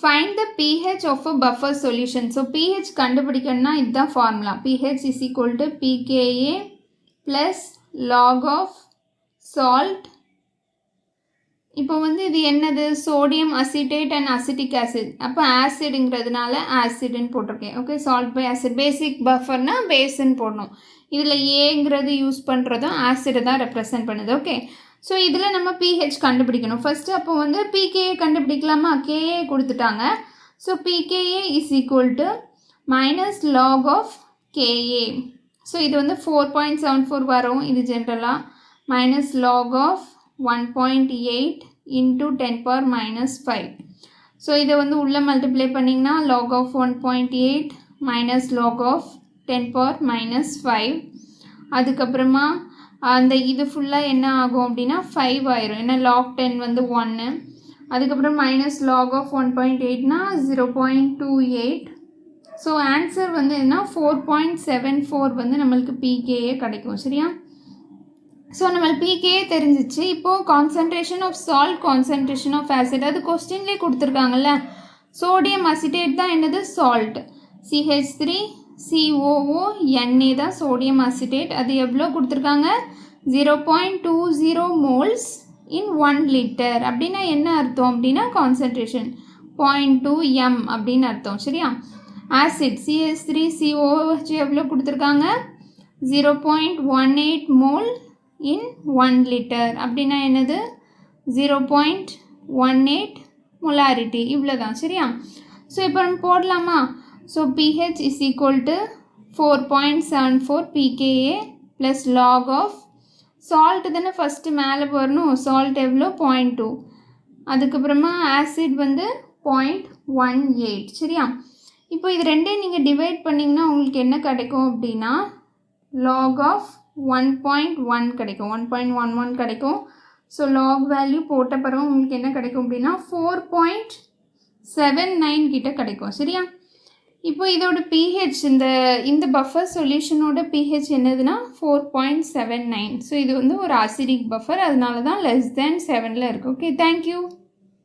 Find the pH of a buffer solution. So pH கண்டுபிடிக்கணும்னா இதுதான் formula. pH is equal to pKa plus log of salt. இப்போ வந்து இது என்னது sodium acetate and acetic acid. அப்போ ஆசிட்ங்கிறதுனால ஆசிட்னு போட்டிருக்கேன். Okay, salt by acid. Basic பஃபர்னா பேஸ்ன்னு போடணும். இதில் ஏங்கிறது யூஸ் பண்ணுறதும் ஆசிடை தான் ரெப்ரசன்ட் பண்ணுது. ஓகே, ஸோ இதில் நம்ம pH கண்டுபிடிக்கணும் ஃபஸ்ட்டு. அப்போ வந்து pKa கண்டுபிடிக்கலாமா? Ka கொடுத்துட்டாங்க. So pKa is equal to minus log of Ka. So இது வந்து 4.74 வரும். இது ஜென்ரலாக minus log of 1.8 into 10 power minus 5. So இதை வந்து உள்ளே மல்டிப்ளை பண்ணிங்கன்னா log of 1.8 minus log of 10 power minus 5. அதுக்கப்புறமா அந்த இது ஃபுல்லாக என்ன ஆகும் அப்படின்னா 5 ஆயிரும். ஏன்னா log 10 வந்து 1. அதுக்கப்புறம் minus log of 1.8னா 0.28. So answer வந்து என்ன 4.74 வந்து நம்மளுக்கு pKa கிடைக்கும். சரியா? ஸோ நம்மளுக்கு pKa தெரிஞ்சிச்சு. இப்போது concentration of salt, concentration of acid, அது கொஸ்டின்லேயே கொடுத்துருக்காங்கல்ல. சோடியம் அசிட்டேட் தான் என்னது சால்ட், CH3COO தான் சோடியம் அசிட்டேட். அது எவ்வளோ கொடுத்துருக்காங்க? 0.20 மோல்ஸ் இன் 1 லிட்டர். அப்படின்னா என்ன அர்த்தம் அப்படின்னா கான்சன்ட்ரேஷன் 0.2 m அப்படின்னு அர்த்தம். சரியா? ஆசிட் CH3COOH எவ்வளோ கொடுத்துருக்காங்க? 0.18 மோல் இன் 1 லிட்டர். அப்படின்னா என்னது 0.18 மொலாரிட்டி. இவ்வளோ தான். சரியா? ஸோ இப்போ நம்ம போடலாமா? So pH is equal to 4.74 pKa plus log of salt தானே ஃபஸ்ட்டு மேலே வரணும். சால்ட் எவ்வளோ 0.2. அதுக்கப்புறமா ஆசிட் வந்து 0.18. சரியா? இப்போ இது ரெண்டையும் நீங்கள் டிவைட் பண்ணிங்கன்னா உங்களுக்கு என்ன கிடைக்கும் அப்படின்னா log of 1.1 கிடைக்கும். 1.11 கிடைக்கும். ஸோ log வேல்யூ போட்ட பிறகு உங்களுக்கு என்ன கிடைக்கும் அப்படின்னா 4.79 கிட்ட கிடைக்கும். சரியா? இப்போ இதோட pH இந்த பஃபர் சொல்யூஷனோட pH என்னதுன்னா 4.79. ஸோ இது வந்து ஒரு அசிடிக் பஃபர், அதனால தான் less than 7ல் இருக்குது. Okay, thank you.